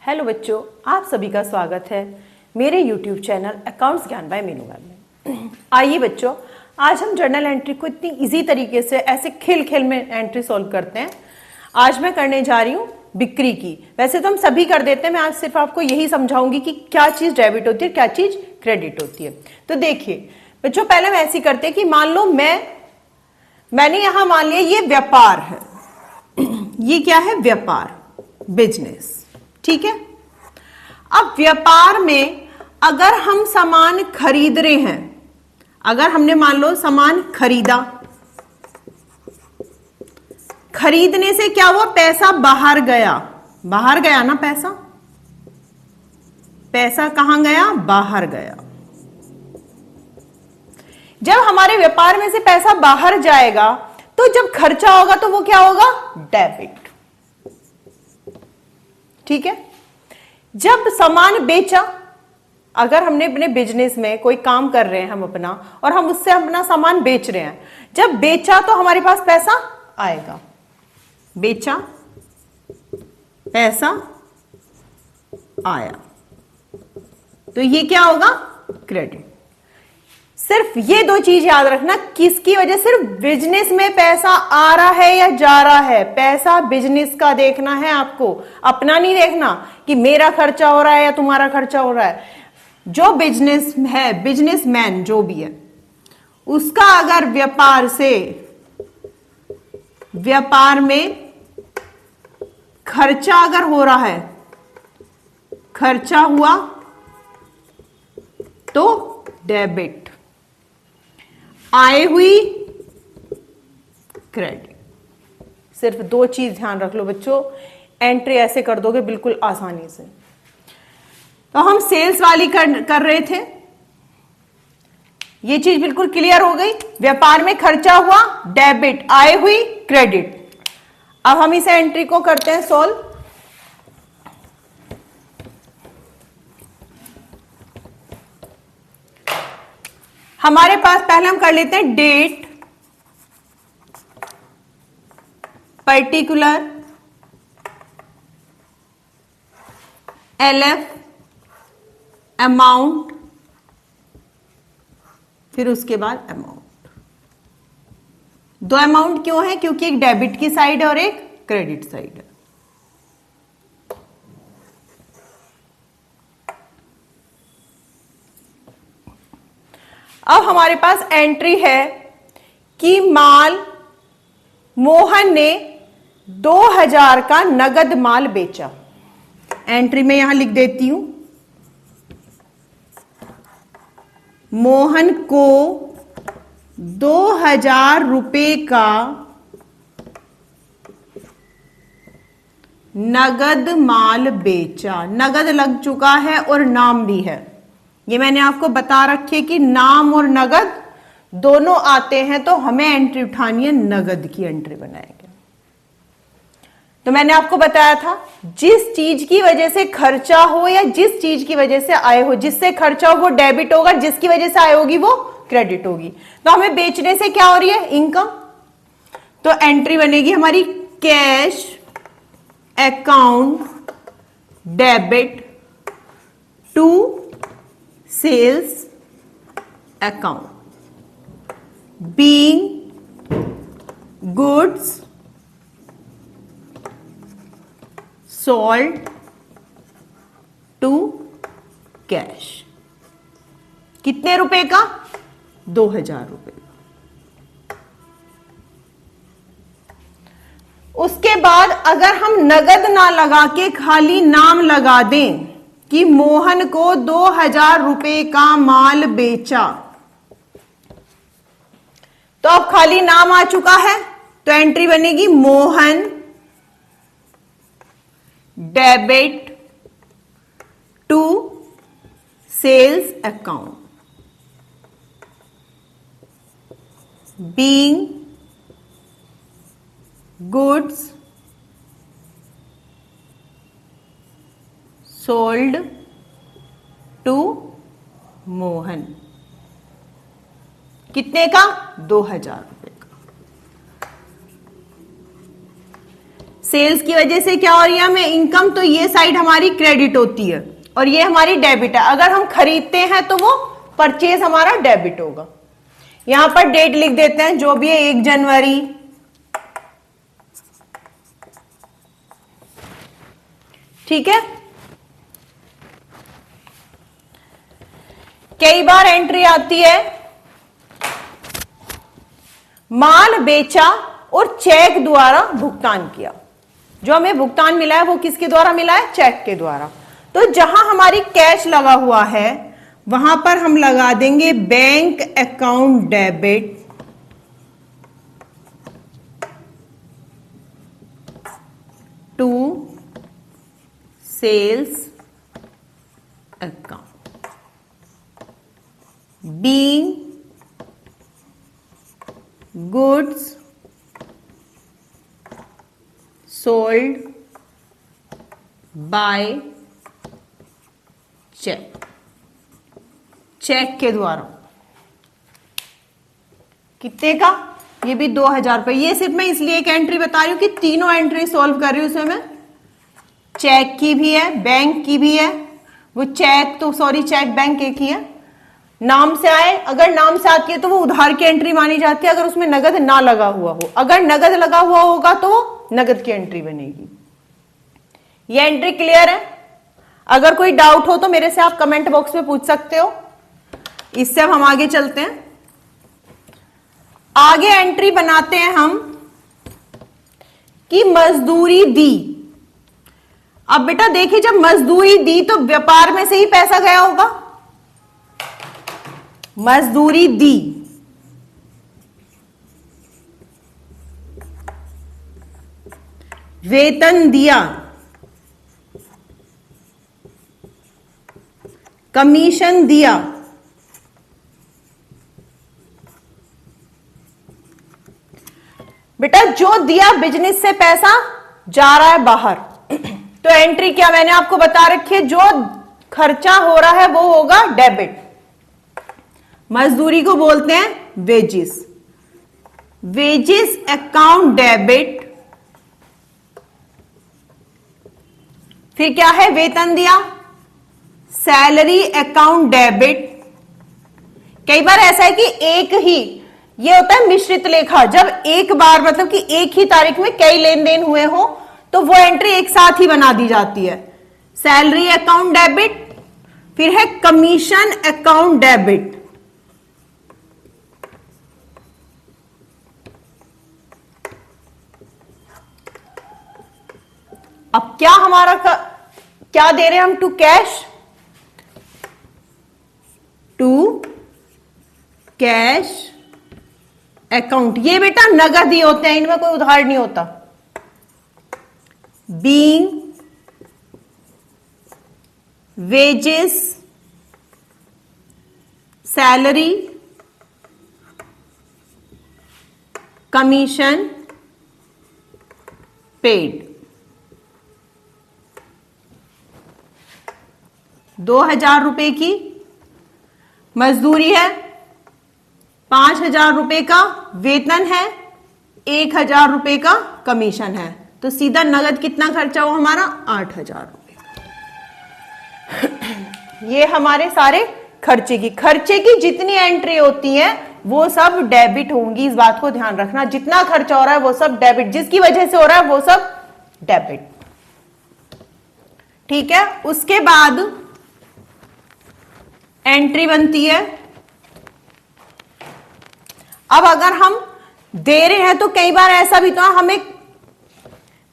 Hello बच्चों, आप सभी का स्वागत है मेरे यूट्यूब चैनल अकाउंट्स ज्ञान बाय मीनू मैम में। आइए बच्चों, आज हम जर्नल एंट्री को इतनी इजी तरीके से ऐसे खेल खेल में एंट्री सॉल्व करते हैं। आज मैं करने जा रही हूँ बिक्री की। वैसे तो हम सभी कर देते हैं, मैं आज सिर्फ आपको यही समझाऊंगी कि क्या चीज डेबिट होती है, क्या चीज क्रेडिट होती है। तो देखिए बच्चों, पहले हम ऐसे करते हैं कि मान लो मैंने यहां मान लिया ये व्यापार है, ये क्या है, व्यापार, बिजनेस, ठीक है। अब व्यापार में अगर हम सामान खरीद रहे हैं, अगर हमने मान लो सामान खरीदा, खरीदने से क्या हुआ, पैसा बाहर गया, बाहर गया ना पैसा, पैसा कहां गया, बाहर गया। जब हमारे व्यापार में से पैसा बाहर जाएगा तो जब खर्चा होगा तो वो क्या होगा, डेबिट, ठीक है। जब सामान बेचा, अगर हमने अपने बिजनेस में कोई काम कर रहे हैं हम अपना, और हम उससे अपना सामान बेच रहे हैं, जब बेचा तो हमारे पास पैसा आएगा, बेचा पैसा आया, तो ये क्या होगा, क्रेडिट। सिर्फ ये दो चीज याद रखना, किसकी वजह, सिर्फ बिजनेस में पैसा आ रहा है या जा रहा है, पैसा बिजनेस का देखना है आपको, अपना नहीं देखना कि मेरा खर्चा हो रहा है या तुम्हारा खर्चा हो रहा है। जो बिजनेस है, बिजनेसमैन जो भी है, उसका अगर व्यापार में खर्चा अगर हो रहा है, खर्चा हुआ तो डेबिट, आय हुई क्रेडिट। सिर्फ दो चीज ध्यान रख लो बच्चों, एंट्री ऐसे कर दोगे बिल्कुल आसानी से। तो हम सेल्स वाली कर रहे थे, ये चीज बिल्कुल क्लियर हो गई। व्यापार में खर्चा हुआ, डेबिट, आय हुई क्रेडिट। अब हम इस एंट्री को करते हैं सॉल्व। हमारे पास पहले हम कर लेते हैं डेट, पर्टिकुलर, LF, अमाउंट, फिर उसके बाद अमाउंट। दो अमाउंट क्यों है, क्योंकि एक डेबिट की साइड है और एक क्रेडिट साइड है। अब हमारे पास एंट्री है कि मोहन ने 2000 का नगद माल बेचा। एंट्री में यहां लिख देती हूं, मोहन को 2000 रुपए का नगद माल बेचा। नगद लग चुका है और नाम भी है, ये मैंने आपको बता रखी है कि नाम और नगद दोनों आते हैं, तो हमें एंट्री उठानी है, नगद की एंट्री बनाएंगे। तो मैंने आपको बताया था, जिस चीज की वजह से खर्चा हो या जिस चीज की वजह से आय हो, जिससे खर्चा हो वो डेबिट होगा, जिसकी वजह से आय होगी वो क्रेडिट होगी। तो हमें बेचने से क्या हो रही है, इनकम, तो एंट्री बनेगी हमारी cash account debit to sales account, being goods sold to cash। कितने रुपए का, 2000 रुपए। उसके बाद अगर हम नगद ना लगा के खाली नाम लगा दें कि मोहन को 2000 रुपए का माल बेचा, तो अब खाली नाम आ चुका है, तो एंट्री बनेगी Mohan debit to sales account, being goods sold to Mohan. कितने का, 2000 रुपए का। सेल्स की वजह से क्या हो रही है हमें इनकम, तो ये साइड हमारी क्रेडिट होती है और ये हमारी डेबिट है। अगर हम खरीदते हैं तो वो परचेज हमारा डेबिट होगा। यहां पर डेट लिख देते हैं जो भी है 1 जनवरी, ठीक है। कई बार एंट्री आती है माल बेचा और चेक द्वारा भुगतान किया। जो हमें भुगतान मिला है वो किसके द्वारा मिला है? चेक के द्वारा। तो जहां हमारी कैश लगा हुआ है वहां पर हम लगा देंगे bank account debit to sales account being goods sold by cheque, cheque के द्वारा। कितने का? ये भी 2000 रुपए। ये सिर्फ मैं इसलिए एक एंट्री बता रही हूं कि तीनों एंट्री सॉल्व कर रही हूं उसमें मैं। चेक की भी है, बैंक की भी है। वो चेक तो सॉरी चेक बैंक एक ही है। नाम से आए, अगर नाम से आती है तो वो उधार की एंट्री मानी जाती है अगर उसमें नगद ना लगा हुआ हो। अगर नगद लगा हुआ होगा तो वो नगद की एंट्री बनेगी। ये एंट्री क्लियर है? अगर कोई डाउट हो तो मेरे से आप कमेंट बॉक्स में पूछ सकते हो। इससे अब हम आगे चलते हैं। आगे एंट्री बनाते हैं हम कि मजदूरी दी। अब बेटा देखिए, जब मजदूरी दी तो व्यापार में से ही पैसा गया होगा। मजदूरी दी, वेतन दिया, कमीशन दिया, बेटा जो दिया बिजनेस से पैसा जा रहा है बाहर। तो एंट्री क्या मैंने आपको बता रखी है, जो खर्चा हो रहा है वो होगा डेबिट। मजदूरी को बोलते हैं वेजेस, वेजेस अकाउंट डेबिट। फिर क्या है? वेतन दिया, सैलरी अकाउंट डेबिट। कई बार ऐसा है कि एक ही, ये होता है मिश्रित लेखा, जब एक बार मतलब कि एक ही तारीख में कई लेन देन हुए हो तो वो एंट्री एक साथ ही बना दी जाती है। सैलरी अकाउंट डेबिट, फिर है कमीशन अकाउंट डेबिट। अब क्या हमारा क्या दे रहे हैं हम? To cash, to cash account. ये बेटा नगद ही होते हैं, इनमें कोई उधार नहीं होता। Being wages, salary, commission paid. 2000 रुपए की मजदूरी है, 5000 रुपए का वेतन है, 1000 रुपए का कमीशन है। तो सीधा नगद कितना खर्चा हुआ हमारा? 8000 रुपए। ये हमारे सारे खर्चे की जितनी एंट्री होती है वो सब डेबिट होंगी। इस बात को ध्यान रखना, जितना खर्चा हो रहा है वो सब डेबिट, जिसकी वजह से हो रहा है वो सब डेबिट। ठीक है। उसके बाद एंट्री बनती है, अब अगर हम दे रहे हैं तो कई बार ऐसा भी तो हमें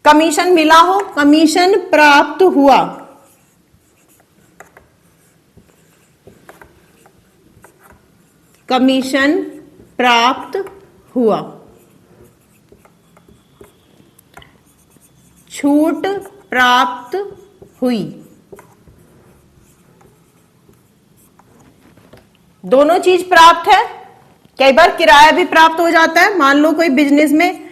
कमीशन मिला हो, कमीशन प्राप्त हुआ, कमीशन प्राप्त हुआ, छूट प्राप्त हुई। दोनों चीज प्राप्त है। कई बार किराया भी प्राप्त हो जाता है। मान लो कोई बिजनेस में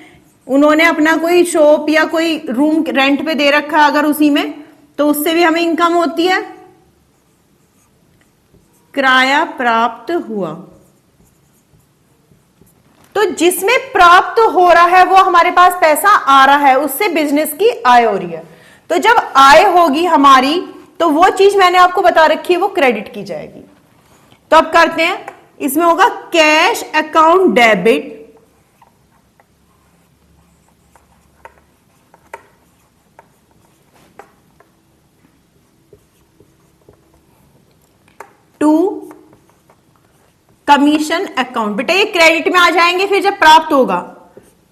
उन्होंने अपना कोई शॉप या कोई रूम रेंट पे दे रखा है, अगर उसी में, तो उससे भी हमें इनकम होती है। किराया प्राप्त हुआ। तो जिसमें प्राप्त हो रहा है वो हमारे पास पैसा आ रहा है, उससे बिजनेस की आय हो रही है। तो जब आय होगी हमारी तो वो चीज मैंने आपको बता रखी है वो क्रेडिट की जाएगी। तो अब करते हैं, इसमें होगा cash account debit to commission account. बेटा ये क्रेडिट में आ जाएंगे फिर जब प्राप्त होगा।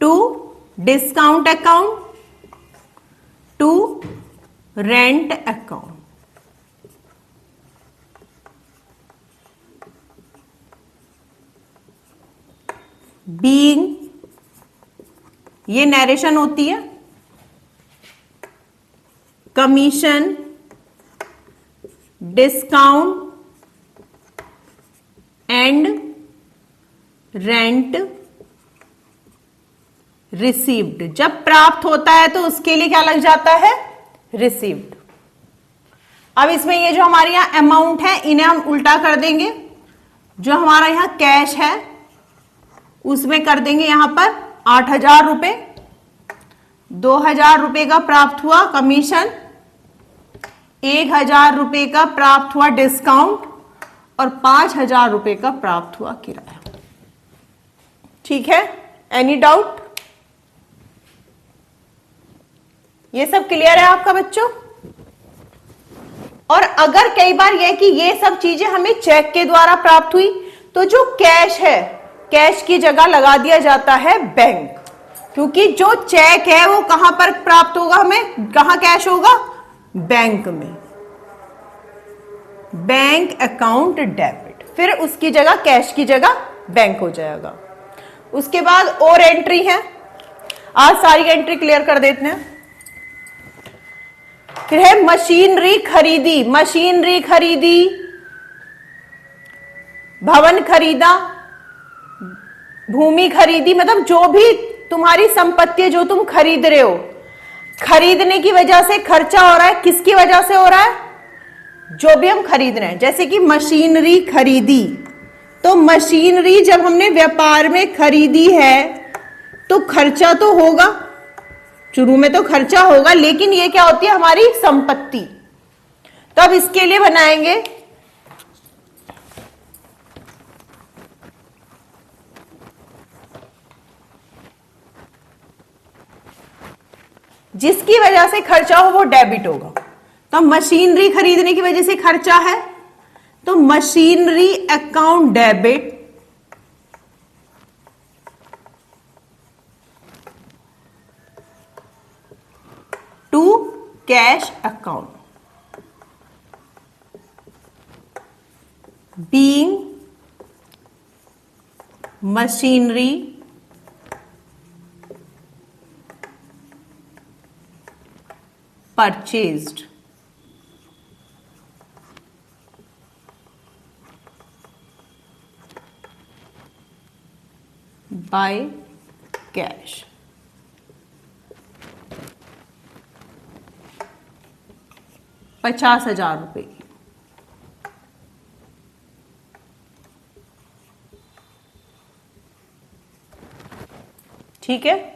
To discount account, to rent account. Being, ये नरेशन होती है, commission, discount and rent received. जब प्राप्त होता है तो उसके लिए क्या लग जाता है, रिसीव्ड। अब इसमें ये जो हमारे यहां अमाउंट है इन्हें हम उल्टा कर देंगे। जो हमारा यहां कैश है उसमें कर देंगे यहां पर 8,000 रुपए, 2,000 रुपए का प्राप्त हुआ कमीशन, 1,000 रुपए का प्राप्त हुआ डिस्काउंट और 5,000 रुपए का प्राप्त हुआ किराया। ठीक है, एनी डाउट? ये सब क्लियर है आपका बच्चों? और अगर कई बार यह कि ये सब चीजें हमें चेक के द्वारा प्राप्त हुई तो जो कैश है, कैश की जगह लगा दिया जाता है बैंक, क्योंकि जो चेक है वो कहां पर प्राप्त होगा, हमें कहां कैश होगा, बैंक में। बैंक अकाउंट डेबिट, फिर उसकी जगह कैश की जगह बैंक हो जाएगा। उसके बाद और एंट्री है, आज सारी एंट्री क्लियर कर देते हैं। फिर है मशीनरी खरीदी, मशीनरी खरीदी, भवन खरीदा, भूमि खरीदी, मतलब जो भी तुम्हारी संपत्ति है जो तुम खरीद रहे हो, खरीदने की वजह से खर्चा हो रहा है, किसकी वजह से हो रहा है, जो भी हम खरीद रहे हैं। जैसे कि मशीनरी खरीदी, तो मशीनरी जब हमने व्यापार में खरीदी है तो खर्चा तो होगा, शुरू में तो खर्चा होगा, लेकिन ये क्या होती है, हमारी संपत्ति। तो अब इसके लिए बनाएंगे जिसकी वजह से खर्चा हो वो डेबिट होगा। तो मशीनरी खरीदने की वजह से खर्चा है तो machinery account debit to cash account. Being machinery purchased by cash। ₹50,000 की। ठीक है।